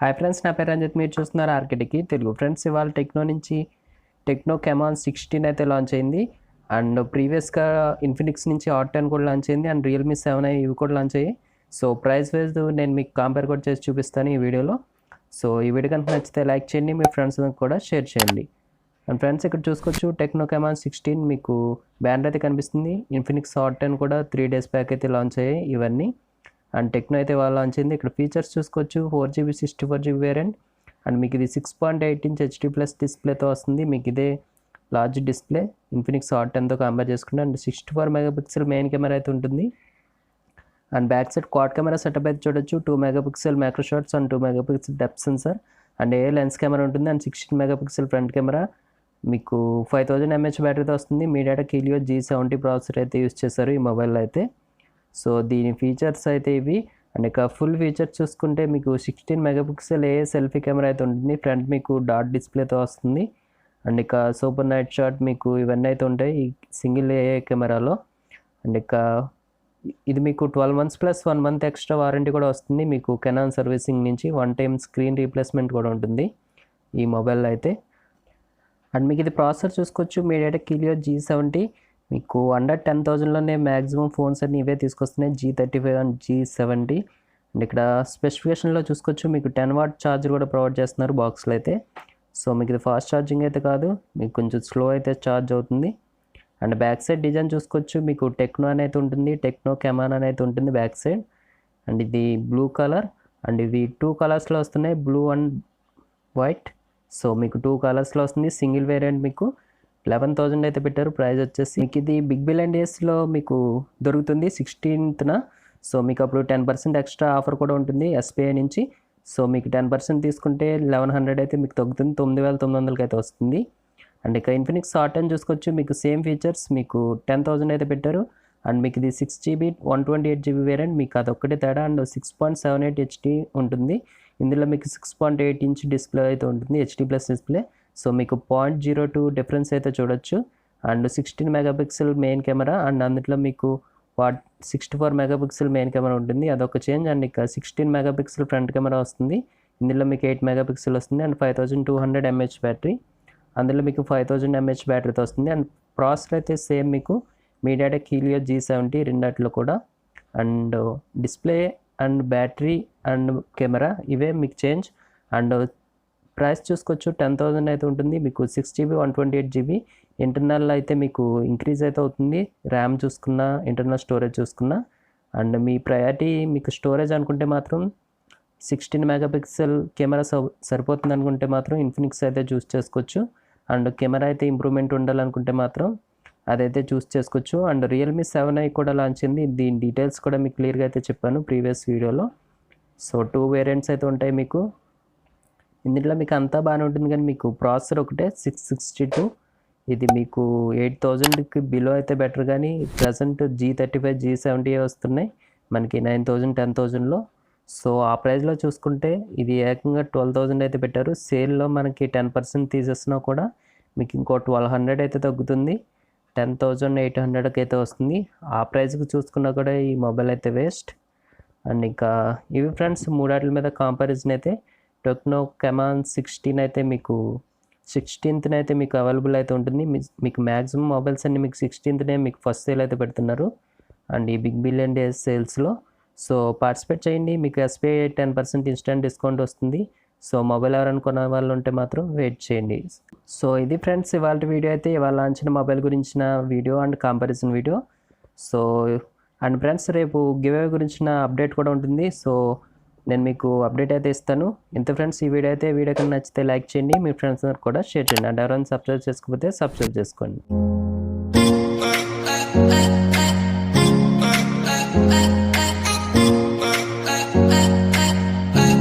Hi friends, నా పేరు రంజిత్. మీరు చూస్తున్నారు RkTechieTelugu. ఫ్రెండ్స్, ఇవాళ టెక్నో నుంచి టెక్నో Camon16 అయితే లాంచ్ అయింది. అండ్ ప్రీవియస్గా ఇన్ఫినిక్స్ నుంచి Hot 10 కూడా లాంచ్ అయింది. అండ్ రియల్మీ 7i ఇవి కూడా లాంచ్ అయ్యాయి. సో ప్రైస్ వైజ్ నేను మీకు కంపేర్ కూడా చేసి చూపిస్తాను ఈ వీడియోలో. సో ఈ వీడియో కనుక నచ్చితే లైక్ చేయండి, మీ ఫ్రెండ్స్ కూడా షేర్ చేయండి. అండ్ ఫ్రెండ్స్, ఇక్కడ చూసుకోవచ్చు టెక్నో Camon16 మీకు బ్యానర్ అయితే కనిపిస్తుంది. ఇన్ఫినిక్స్ Hot 10 కూడా 3 days బ్యాక్ అయితే లాంచ్ అయ్యాయి ఇవన్నీ. అండ్ టెక్నో అయితే వాళ్ళు లాంచ్ అయింది. ఇక్కడ ఫీచర్స్ చూసుకోవచ్చు, 4GB 64GB వేరియంట్. అండ్ మీకు ఇది 6.8 inch HD+ డిస్ప్లేతో వస్తుంది. మీకు ఇదే లార్జ్ డిస్ప్లే ఇన్ఫినిక్స్ Hot 10తో కంపేర్ చేసుకుంటే. అండ్ 64 MP మెయిన్ కెమెరా అయితే ఉంటుంది. And back side quad camera setup అయితే చూడొచ్చు. 2 MP macro shots and 2 MP depth sensor and a lens camera ఉంటుంది. And 16 MP front camera. మీకు 5000 mAh బ్యాటరీతో వస్తుంది. మీడియాటెక్ హీలియో G70 ప్రాసెసర్ అయితే యూస్ చేశారు ఈ మొబైల్లో అయితే. సో దీని ఫీచర్స్ అయితే ఇవి. అండ్ ఇక ఫుల్ ఫీచర్స్ చూసుకుంటే మీకు 16 MP ఏ సెల్ఫీ కెమెరా అయితే ఉంటుంది. ఫ్రంట్ మీకు డాట్ డిస్ప్లేతో వస్తుంది. అండ్ ఇక సూపర్ నైట్ షాట్ మీకు ఇవన్నీ అయితే ఉంటాయి ఈ సింగిల్ ఏ కెమెరాలో. అండ్ ఇక ఇది మీకు 12 months plus 1 month extra warranty కూడా వస్తుంది మీకు కెనాన్ సర్వీసింగ్ నుంచి. 1 time స్క్రీన్ రీప్లేస్మెంట్ కూడా ఉంటుంది ఈ మొబైల్లో అయితే. అండ్ మీకు ఇది ప్రాసెసర్ చూసుకోవచ్చు, మీడియాటెక్ హీలియో G70. మీకు అండర్ 10,000లోనే మ్యాక్సిమం ఫోన్స్ అన్ని ఇవే తీసుకొస్తున్నాయి, G35 అండ్ G70. అండ్ ఇక్కడ స్పెసిఫికేషన్లో చూసుకోవచ్చు మీకు 10W ఛార్జర్ కూడా ప్రొవైడ్ చేస్తున్నారు బాక్స్లో అయితే. సో మీకు ఇది ఫాస్ట్ ఛార్జింగ్ అయితే కాదు, మీకు కొంచెం స్లో అయితే ఛార్జ్ అవుతుంది. అండ్ బ్యాక్ సైడ్ డిజైన్ చూసుకోవచ్చు, మీకు టెక్నో అని అయితే ఉంటుంది, టెక్నో కెమాన్ అని అయితే ఉంటుంది బ్యాక్ సైడ్. అండ్ ఇది బ్లూ కలర్. అండ్ ఇవి 2 కలర్స్లో వస్తున్నాయి, బ్లూ అండ్ వైట్. సో మీకు 2 కలర్స్లో వస్తుంది. సింగిల్ వేరియంట్ మీకు 11,000 అయితే పెట్టారు. ప్రైస్ వచ్చేసి మీకు ఇది బిగ్ బిలియన్ డేస్లో మీకు దొరుకుతుంది 16th. సో మీకు అప్పుడు 10% ఎక్స్ట్రా ఆఫర్ కూడా ఉంటుంది SBI నుంచి. సో మీకు 10% తీసుకుంటే 1100 అయితే మీకు తగ్గుతుంది, 9,900 అయితే వస్తుంది. అండ్ ఇక ఇన్ఫినిక్స్ Hot 10 చూసుకోవచ్చు, మీకు సేమ్ ఫీచర్స్ మీకు 10,000 అయితే పెట్టారు. అండ్ మీకు ఇది 6GB 128GB వేరియంట్, మీకు అదొక్కటే తేడా. అండ్ 6.78 HD ఉంటుంది. ఇందులో మీకు 6.8 inch డిస్ప్లే అయితే ఉంటుంది, HD+ డిస్ప్లే. సో మీకు 0.02 డిఫరెన్స్ అయితే చూడొచ్చు. And 16 MP main camera. And అందులో మీకు 64 MP మెయిన్ కెమెరా ఉంటుంది, అదొక చేంజ్. అండ్ ఇక 16 MP ఫ్రంట్ కెమెరా వస్తుంది. ఇందులో మీకు 8 MP వస్తుంది. And 5200 mAh battery. అందులో మీకు 5000 mAh బ్యాటరీతో వస్తుంది. అండ్ ప్రాసెసర్ అయితే సేమ్ మీకు మీడియాటెక్ హీలియో G70 రెండిట్లో కూడా. And display and battery and camera ఇవే మీకు చేంజ్. అండ్ ప్రైస్ చూసుకోవచ్చు 10,000 అయితే ఉంటుంది. మీకు 6GB 128GB ఇంటర్నల్ అయితే మీకు ఇంక్రీజ్ అయితే అవుతుంది, ర్యామ్ చూసుకున్నా ఇంటర్నల్ స్టోరేజ్ చూసుకున్నా. అండ్ మీ ప్రయారిటీ మీకు స్టోరేజ్ అనుకుంటే మాత్రం 16 MP కెమెరా సరిపోతుంది అనుకుంటే మాత్రం ఇన్ఫినిక్స్ అయితే చూస్ చేసుకోవచ్చు. అండ్ కెమెరా అయితే ఇంప్రూవ్మెంట్ ఉండాలనుకుంటే మాత్రం అదైతే చూస్ చేసుకోవచ్చు. అండ్ రియల్మీ 7i కూడా లాంచ్ అయింది. దీని డీటెయిల్స్ కూడా మీకు క్లియర్గా అయితే చెప్పాను ప్రీవియస్ వీడియోలో. సో 2 వేరియంట్స్ అయితే ఉంటాయి మీకు. ఇందులో మీకు అంతా బాగానే ఉంటుంది, కానీ మీకు ప్రాసెసర్ ఒకటే 662. ఇది మీకు 8,000కి బిలో అయితే బెటర్, కానీ ప్రజెంట్ G35 G70 వస్తున్నాయి మనకి 9,000 10,000లో. సో ఆ ప్రైస్లో చూసుకుంటే ఇది ఏకంగా 12,000 అయితే పెట్టారు. సేల్లో మనకి 10% తీసేసినా కూడా మీకు ఇంకో 1,200 అయితే తగ్గుతుంది, 10,800కి అయితే వస్తుంది. ఆ ప్రైస్కి చూసుకున్నా కూడా ఈ మొబైల్ అయితే వేస్ట్. అండ్ ఇంకా ఇవి ఫ్రెండ్స్ మూడాట్ల మీద కంపారిజన్ అయితే. టెక్నో Camon16 అయితే మీకు 16th అయితే మీకు అవైలబుల్ అయితే ఉంటుంది. మీకు మ్యాక్సిమం మొబైల్స్ అన్ని మీకు 16th మీకు ఫస్ట్ సేల్ అయితే పెడుతున్నారు అండ్ ఈ బిగ్ బిలియన్ డేస్ సేల్స్లో. సో పార్టిసిపేట్ చేయండి, మీకు SBI 10% ఇన్స్టెంట్ డిస్కౌంట్ వస్తుంది. సో మొబైల్ ఎవరైనా కొనే వాళ్ళు ఉంటే మాత్రం వెయిట్ చేయండి. సో ఇది ఫ్రెండ్స్ ఇవాళ వీడియో అయితే, ఇవాళ లాంచిన మొబైల్ గురించిన video and comparison video. So and friends రేపు గివ్ అవే గురించిన అప్డేట్ కూడా ఉంటుంది. సో నేను మీకు అప్డేట్ అయితే ఇస్తాను. ఇంత ఫ్రెండ్స్ ఈ వీడియో కన్నా నచ్చితే లైక్ చేయండి, మీ ఫ్రెండ్స్ కూడా షేర్ చేయండి. అండ్ ఎవరైనా సబ్స్క్రైబ్ చేసుకోకపోతే సబ్స్క్రైబ్ చేసుకోండి.